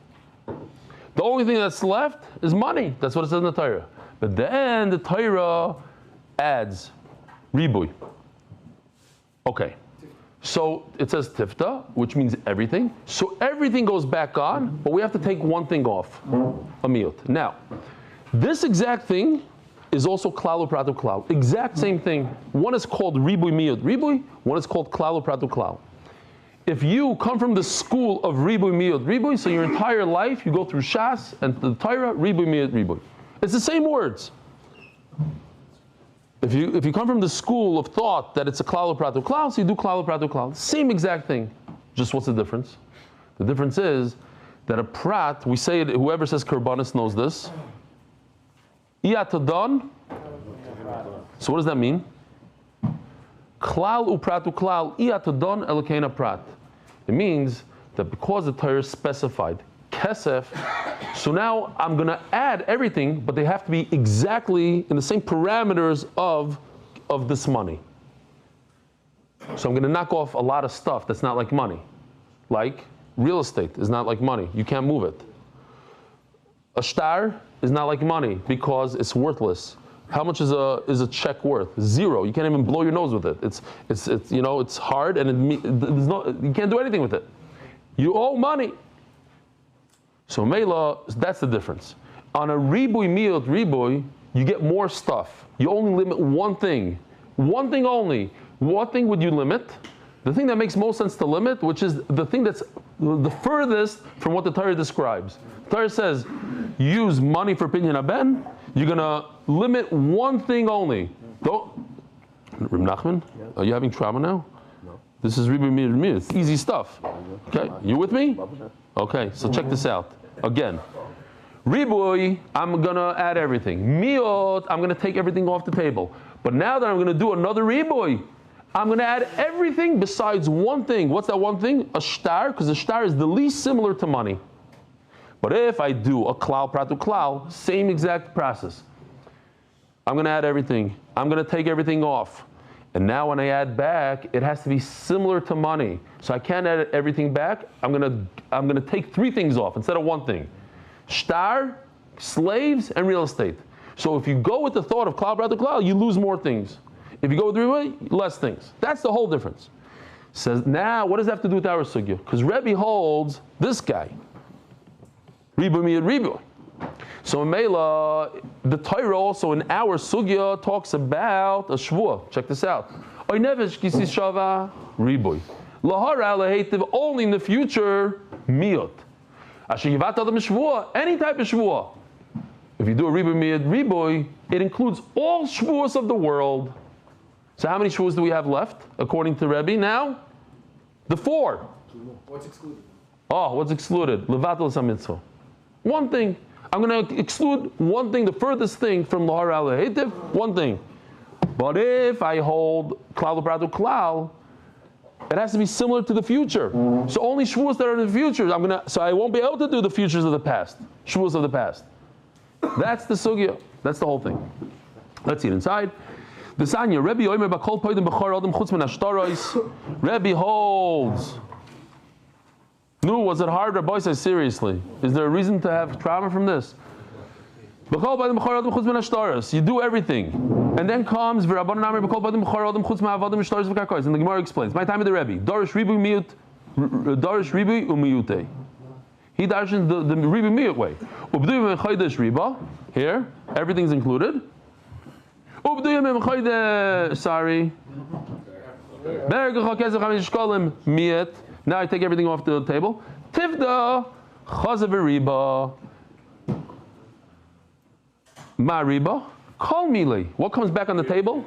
The only thing that's left is money. That's what it says in the Torah. But then the Torah adds ribui. Okay. So it says tifta, which means everything. So everything goes back on, but we have to take one thing off, a miyut. Now, this exact thing is also klal u'prat u'klal. Exact same thing. One is called ribui miyut ribui. One is called klal u'prat u'klal. If you come from the school of ribui miyut ribui, so your entire life you go through Shas and the Torah, ribui miyut ribui. It's the same words. If you come from the school of thought that it's a klal u'prat u'klal, so you do klal u'prat u'klal. Same exact thing. Just what's the difference? The difference is that a prat, we say it, whoever says karbanis knows this. Iyatadon. So what does that mean? Klal u'prat u'klal iyatadon elokeina prat. It means that because the Torah is specified kesef, so now I'm going to add everything, but they have to be exactly in the same parameters of this money. So I'm going to knock off a lot of stuff that's not like money. Like real estate is not like money. You can't move it. A star is not like money because it's worthless. How much is a check worth? Zero. You can't even blow your nose with it. It's hard and you can't do anything with it. You owe money. So Mela, that's the difference. On a ribui miyut ribui, you get more stuff. You only limit one thing. One thing only. What thing would you limit? The thing that makes most sense to limit, which is the thing that's the furthest from what the Torah describes. The Torah says, use money for pinyan haben. You're going to limit one thing only. Don't. Reb Nachman, are you having trauma now? No. This is ribui miyut ribui. It's easy stuff. Okay, you with me? Okay, so check this out. Again, ribui, I'm gonna add everything. Miyot, I'm gonna take everything off the table. But now that I'm gonna do another ribui, I'm gonna add everything besides one thing. What's that one thing? A shtar, because a shtar is the least similar to money. But if I do a klal prat u'klal, same exact process. I'm gonna add everything. I'm gonna take everything off. And now when I add back, it has to be similar to money. So I can't add everything back. I'm gonna take three things off instead of one thing. Shtar, slaves, and real estate. So if you go with the thought of klal prat u'klal, you lose more things. If you go with ribui, less things. That's the whole difference. Says, now what does that have to do with our sugya? Because Rebbe holds this guy. Ribui miyut ribui. So in Mela, the Torah also in our sugya talks about a shvuah. Check this out. Oy nevesh kisi shava ribui. Lahara lehetiv only in the future miyut. Asher yivat adam shvuah, any type of shvuah. If you do a ribui miyut ribui, it includes all shvuahs of the world. So how many shvuahs do we have left according to Rebbe now? The 4. What's excluded? Oh, what's excluded? Levatel samitzvah. One thing. I'm going to exclude one thing, the furthest thing from lahar al heitiv, one thing. But if I hold klal u'prat u'klal, it has to be similar to the future. So only shvuos that are in the future, so I won't be able to do the futures of the past, shvuos of the past. That's the sugya. That's the whole thing. Let's see it inside. The Sanya, Rebbe Omer bakol poidim b'chor adam chutz min ashtaros. Rebbe holds. No, was it hard? Rabbi says seriously. Is there a reason to have trauma from this? You do everything. And then comes and the Gemara explains. My time of the Rebbe. Darish ribu umiyute. He dashes the ribu miyut way. Here, everything's included. Sorry. Now I take everything off the table. Tivda chazav riba. Ma riba. Call mili. What comes back on the table?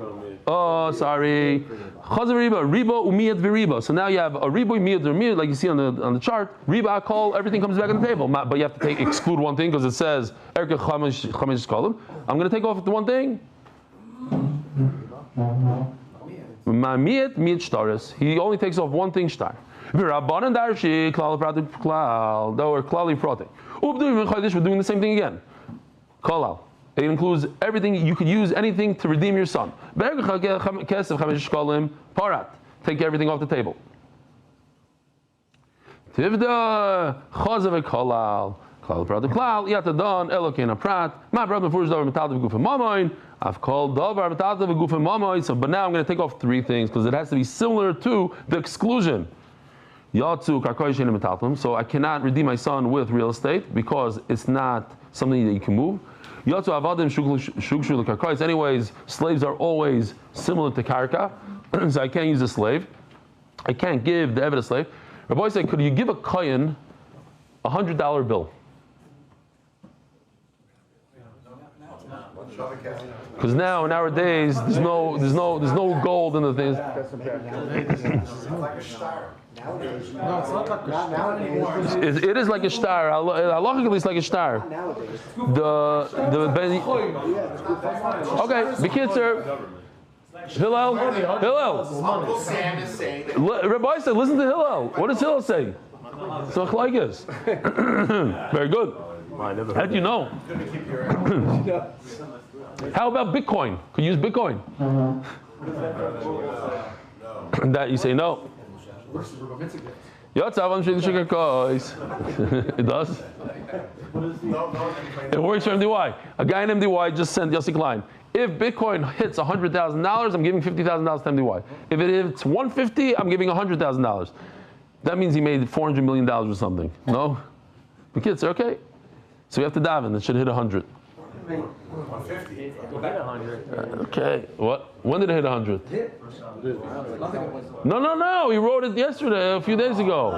Oh, sorry. Chazav riba. Riba umiyat v'riba. So now you have a riba umiyat v'riba, like you see on the chart. Riba call. Everything comes back on the table. But you have to exclude one thing because it says erke chamish kolim. I'm going to take off the one thing. Ma miyat shtaris. He only takes off one thing shtar. We're doing the same thing again. Kolal. It includes everything. You could use anything to redeem your son. Parat. Take everything off the table. Tivda chazav kolal. Klal prat klal yatadon elokein aprat. My brother before davar metaltav gufim mamoin. I've called davar metaltav gufim mamoin. So, but now I'm going to take off three things because it has to be similar to the exclusion. Yatsu karkoy shein metaltav. So I cannot redeem my son with real estate because it's not something that you can move. Yatsu avadim shukshu karkoy. Anyways, slaves are always similar to karka, so I can't use a slave. I can't give the eved a slave. Rabbi said, could you give a kohen $100 bill? Because nowadays there's no gold in the things. No, it's not like a star. It is like a star. Halachically, it's like a star. Okay, Bekitzer. Hillel. Uncle Sam is saying that. Rabbi said, listen to Hillel. What does Hillel say? So like this. Very good. How do you know? How about Bitcoin? Could you use Bitcoin? That you say no. It does. It works for MDY. A guy in MDY just sent Yossi Klein. If Bitcoin hits $100,000, I'm giving $50,000 to MDY. If it hits 150, I'm giving $100,000. That means he made $400 million or something. No? The kids are okay. So we have to daven. It should hit 100. 150. Okay. What? When did it hit 100? No. He wrote it yesterday, a few days ago.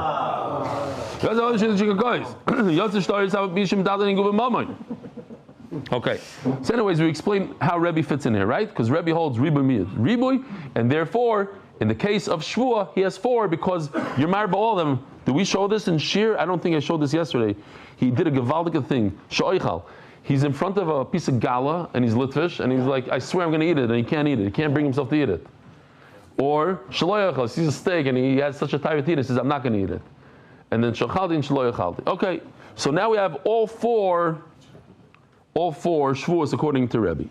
Okay. So anyways, we explain how Rebbe fits in here, right? Because Rebbe holds Ribuy, and therefore, in the case of Shvuah, he has 4 because you're married by all of them. Did we show this in Shir? I don't think I showed this yesterday. He did a gewaldige thing. Sho'ichal. He's in front of a piece of gala, and he's Litvish, and he's like, I swear I'm going to eat it, and he can't eat it. He can't bring himself to eat it. Or Shaloyachal, he sees a steak, and he has such a tired eat, he says, I'm not going to eat it. And then Shachaldi and Shaloyachaldi. Okay, so now we have all four Shvuos according to Rebbe.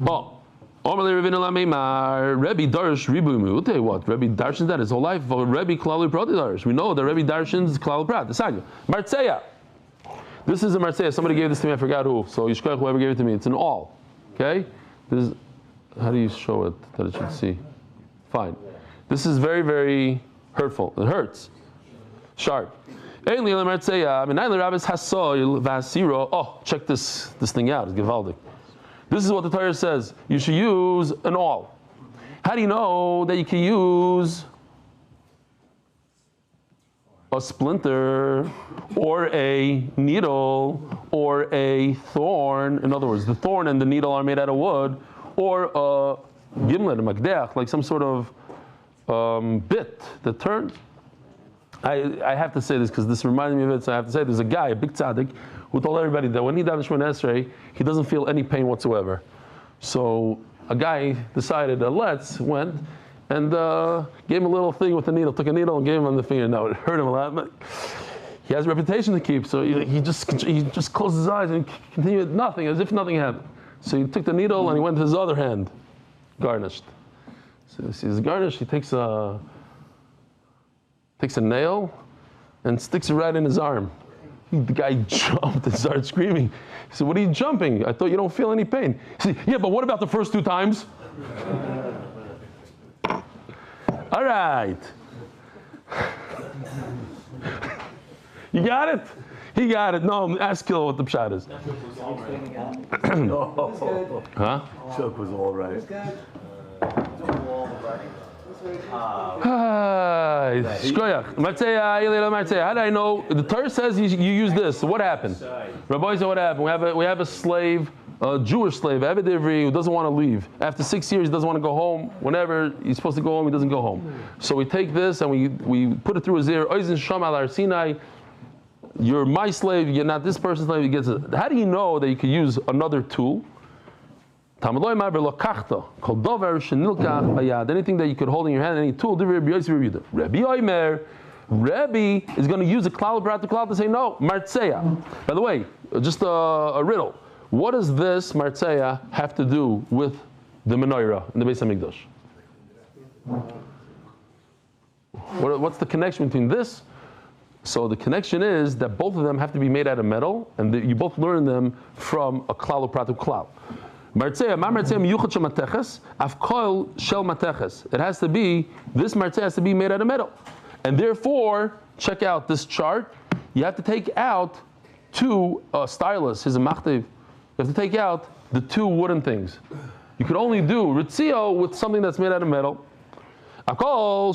Oh. Rebbe Darsh Ribu. We'll tell you what, Rebbe Darshans that his whole life. Rebbe Klali Prati Darsh. We know that Rebbe Darshans Klali Prat. The Sanya. Martzeya. This is a Martzeya. Somebody gave this to me, I forgot who. So Yishkoch, whoever gave it to me. It's an all. Okay? This is, how do you show it that it should see? Fine. This is very, very hurtful. It hurts. Sharp. Oh, check this thing out. It's Givaldic. This is what the Torah says. You should use an awl. How do you know that you can use a splinter or a needle or a thorn? In other words, the thorn and the needle are made out of wood, or a gimlet, a magdeach, like some sort of bit that turns. I have to say this because this reminded me of it, so I have to say there's a guy, a big tzaddik, who told everybody that when he davened Shemona Esrei, he doesn't feel any pain whatsoever. So a guy decided, went and gave him a little thing with the needle, took a needle and gave him on the finger. Now it hurt him a lot, but he has a reputation to keep, so he just closed his eyes and continued nothing, as if nothing happened. So he took the needle and he went to his other hand, garnished. So he sees garnished, he takes a nail and sticks it right in his arm. The guy jumped and started screaming. He said, what are you jumping? I thought you don't feel any pain. He said, yeah, but what about the first 2 times? All right. You got it? He got it. No, ask Kil what the pshat is. Huh? Chuck was all right. How do I know? The Torah says you use this. So what happened? Rabbi said, what happened? We have a slave, a Jewish slave, Eved Ivri, who doesn't want to leave. After 6 years, he doesn't want to go home. Whenever he's supposed to go home, he doesn't go home. So we take this and we put it through his ear. Oizen Sham al Sinai. You're my slave. You're not this person's slave. He gets it. How do you know that you could use another tool? Anything that you could hold in your hand, any tool. Rebbe is going to use a klal brat to klal to say no, martzeya. By the way, just a riddle. What does this martzeya have to do with the menorah in the Beis Hamikdash? What's the connection between this? So the connection is that both of them have to be made out of metal, and you both learn them from a klal u'prat klal. It has to be, this martzeh has to be made out of metal. And therefore, check out this chart. You have to take out two stylus, his machtiv. You have to take out the two wooden things. You could only do ritzio with something that's made out of metal. What's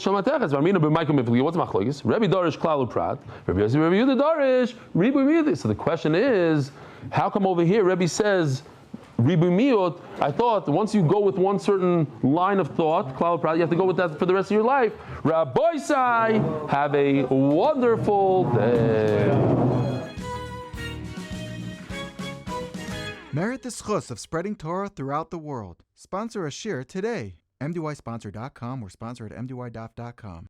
machlokes? Rebbe Dorish klal u'prat. Rebbe Yehuda Dorish ribu miyut. So the question is, how come over here Rebbe says ribu miyut? I thought once you go with one certain line of thought, klal u'prat, you have to go with that for the rest of your life. Rabbi Sai, have a wonderful day. Merit the schus of spreading Torah throughout the world. Sponsor a shir today. MDYsponsor.com or sponsor at MDYDaf.com.